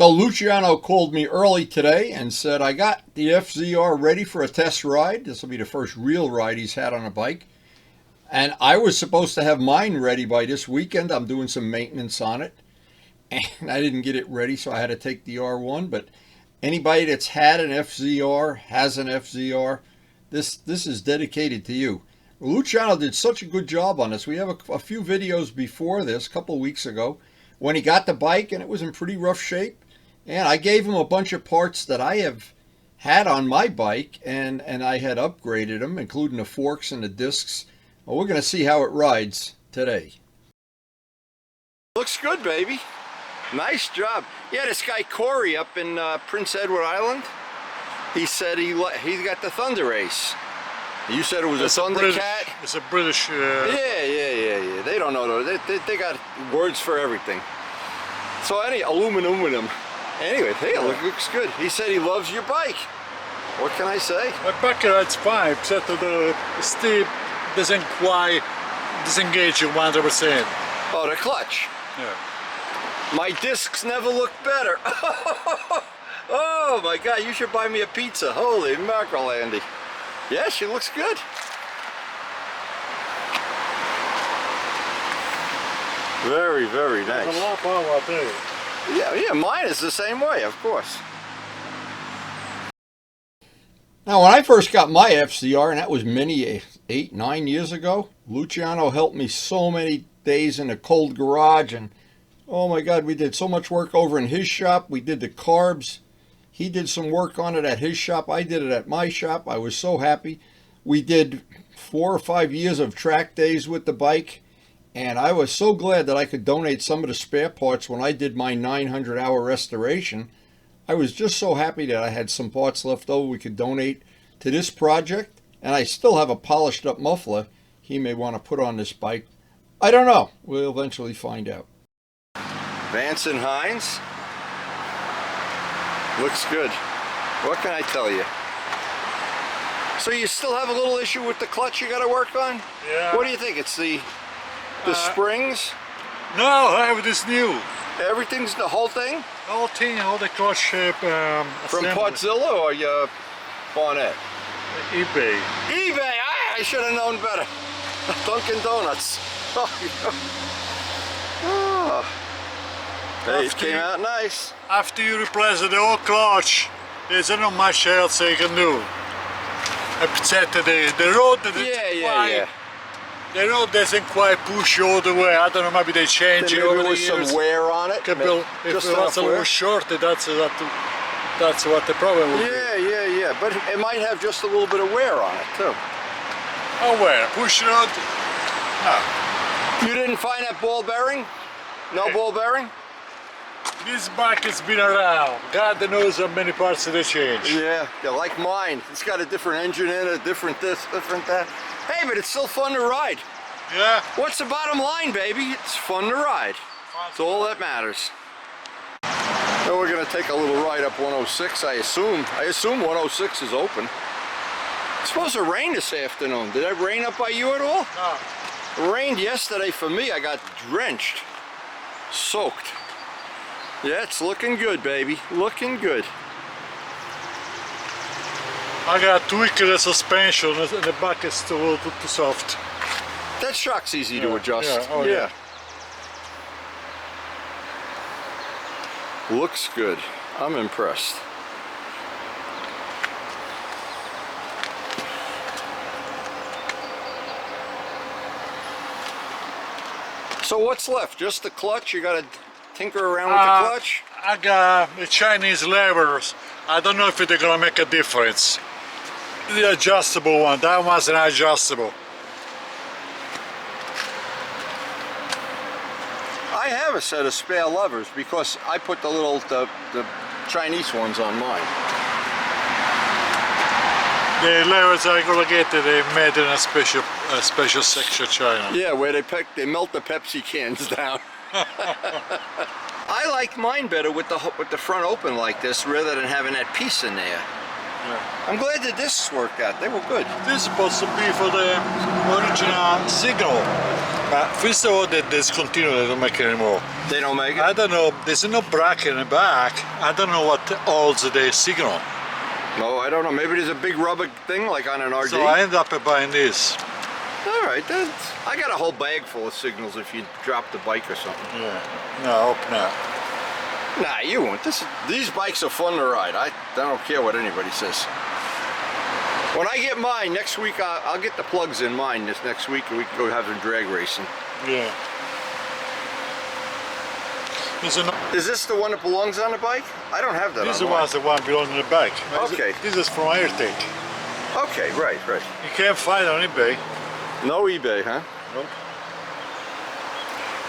So Luciano called me early today and said, I got the FZR ready for a test ride. This will be the first real ride he's had on a bike. And I was supposed to have mine ready by this weekend. I'm doing some maintenance on it. And I didn't get it ready, so I had to take the R1. But anybody that's had an FZR, has an FZR, this is dedicated to you. Luciano did such a good job on this. We have a few videos before this, a couple of weeks ago, when he got the bike and it was in pretty rough shape. And I gave him a bunch of parts that I have had on my bike, and I had upgraded them, including the forks and the discs. Well, we're going to see how it rides today. Looks good, baby. Nice job. Yeah, this guy Corey up in Prince Edward Island, he said he got the Thunder Ace. You said it was a Thundercat? It's a British... Yeah. They don't know. They got words for everything. So aluminum. Anyway, hey, it looks good. He said he loves your bike. What can I say? My bike ride's fine, except that the steep doesn't quite disengage you 100%. Oh, the clutch. Yeah. My discs never looked better. Oh my God, you should buy me a pizza. Holy mackerel, Andy. Yeah, she looks good. Very, very nice. There's a lot of power out there. Yeah, mine is the same way, of course. Now, when I first got my FZR, and that was many 8-9 years ago, Luciano helped me so many days in a cold garage, and oh my God, we did so much work over in his shop. We did the carbs. He did some work on it at his shop. I did it at my shop. I was so happy. We did 4 or 5 years of track days with the bike, and I was so glad that I could donate some of the spare parts when I did my 900-hour restoration. I was just so happy that I had some parts left over we could donate to this project, and I still have a polished up muffler he may want to put on this bike. I don't know. We'll eventually find out. Vance and Hines. Looks good. What can I tell you? So you still have a little issue with the clutch you got to work on? Yeah. What do you think? It's the springs? No, I have this new. Everything's the whole thing? The whole thing, all the clutch shape. From Partzilla or your Barnett? eBay. eBay! I should have known better. Dunkin' Donuts. Oh. Hey, it came out nice. After you replace the whole clutch, there's not much else you can do. Except the road that Yeah. The road doesn't quite push you all the way. I don't know, maybe they change it over the years. There was some wear on it. If it was a little short, that's what the problem would be. Yeah. But it might have just a little bit of wear on it too. Oh, where? Push road? No. You didn't find that ball bearing? No ball bearing? This bike has been around. God knows how many parts they change. Yeah, like mine. It's got a different engine in it, different this, different that. Hey, but it's still fun to ride. Yeah. What's the bottom line, baby? It's fun to ride. That's all that matters. So we're gonna take a little ride up 106, I assume. I assume 106 is open. It's supposed to rain this afternoon. Did it rain up by you at all? No. It rained yesterday for me. I got drenched, soaked. Yeah, it's looking good, baby. Looking good. I got tweaked the suspension and the back is still too soft. That shock's easy to adjust. Yeah. Looks good. I'm impressed. So what's left? Just the clutch? You gotta tinker around with the clutch? I got the Chinese levers. I don't know if they're gonna make a difference. The adjustable one, that one's an adjustable. I have a set of spare levers because I put the Chinese ones on mine. The levers are gonna get they made in a special section China. Yeah, where they melt the Pepsi cans down. I like mine better with the front open like this rather than having that piece in there. Yeah. I'm glad the discs worked out. They were good. This is supposed to be for the original signal. But first of all, they discontinued, they don't make it anymore. They don't make it? I don't know, there's no bracket in the back. I don't know what holds the signal. No, I don't know. Maybe there's a big rubber thing like on an RD. So I end up buying this. All right, then. I got a whole bag full of signals if you drop the bike or something. Yeah, no, I hope not. Nah, you won't. These bikes are fun to ride. I don't care what anybody says. When I get mine next week, I'll get the plugs in mine this next week, and we can go have some drag racing. Yeah. Is this the one that belongs on the bike? I don't have that This on mine. was the one belonging to the bike. Okay. This is from AirTech. Okay, right. You can't find it on eBay. No eBay, huh? Nope.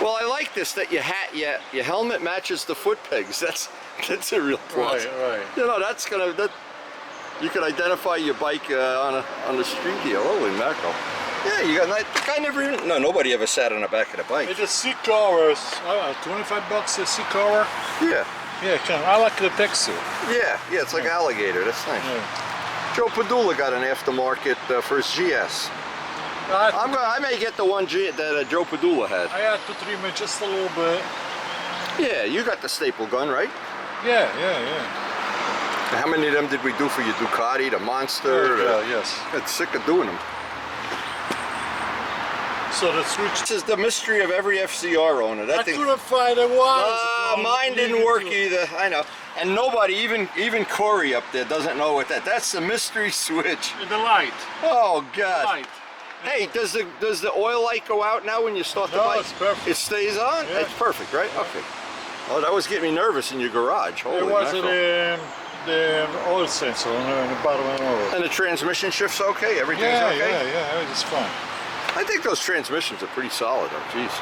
Well, I like this that your helmet matches the foot pegs. That's a real plus. Right. You know, you can identify your bike on the street here. Holy mackerel! Yeah, you got that. I never even. No, nobody ever sat on the back of the bike. It's a seat cover. $25 a seat cover. Yeah. Yeah, I like the texture. Yeah, it's like alligator. That's nice. Yeah. Joe Padula got an aftermarket for his GS. I may get the one that Joe Padula had. I had to trim it just a little bit. Yeah, you got the staple gun, right? Yeah. How many of them did we do for you? Ducati, the Monster? Yes. Got sick of doing them. So the switch. This is the mystery of every FCR owner. I couldn't find it once. Mine didn't work either. I know. And nobody, even Corey up there, doesn't know what that's the mystery switch. The light. Oh God. Light. Hey, does the oil light go out now when you start the bike? No, it's perfect. It stays on? Yeah. It's perfect, right? Okay. Oh, that was getting me nervous in your garage. Holy It was mackerel. the oil sensor on the bottom and over. And the transmission shift's okay? Everything's okay? Yeah, everything's fine. I think those transmissions are pretty solid, though. Jeez.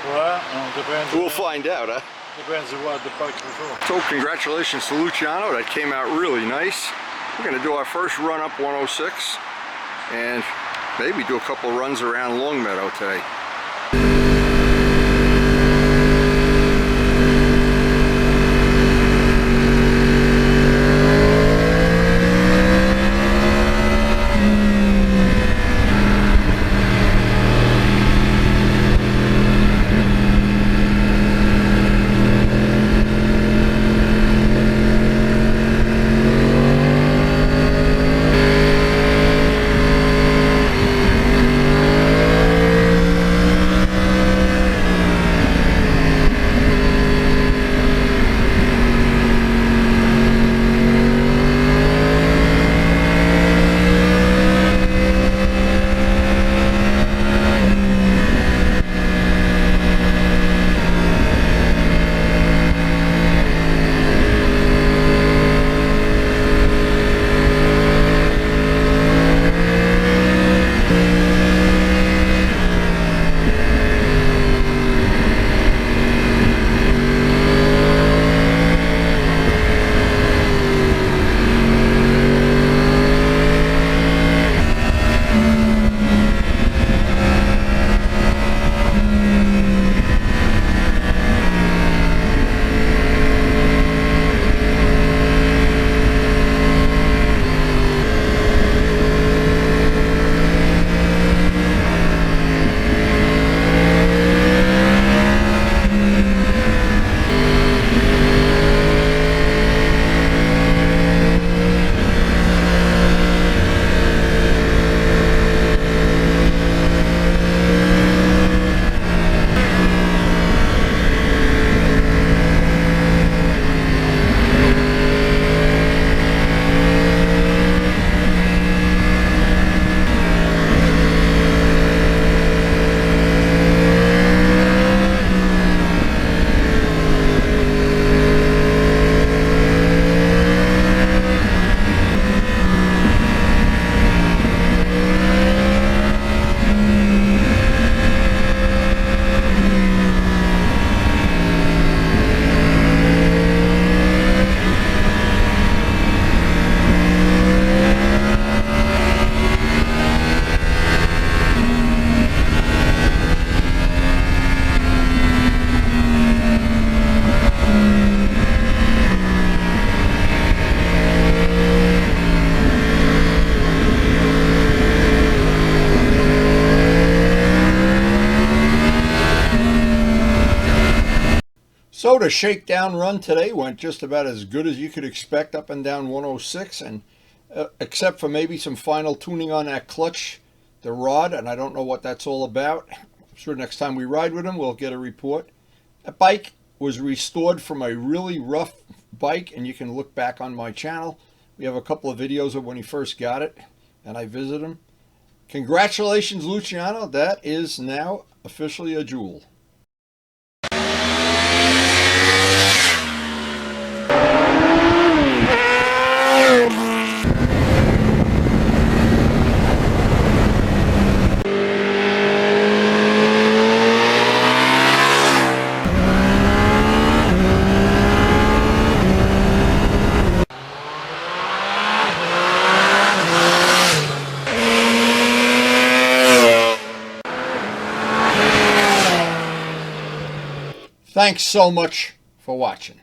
Well, depends. We'll find out, huh? Depends on what the bike is for. So congratulations to Luciano. That came out really nice. We're going to do our first run up 106 and maybe do a couple runs around Longmeadow today. the shakedown run today went just about as good as you could expect up and down 106, and except for maybe some final tuning on that clutch, the rod, and I don't know what that's all about. I'm sure next time we ride with him, we'll get a report. That bike was restored from a really rough bike, and you can look back on my channel. We have a couple of videos of when he first got it, and I visited him. Congratulations, Luciano. That is now officially a jewel. Thanks so much for watching.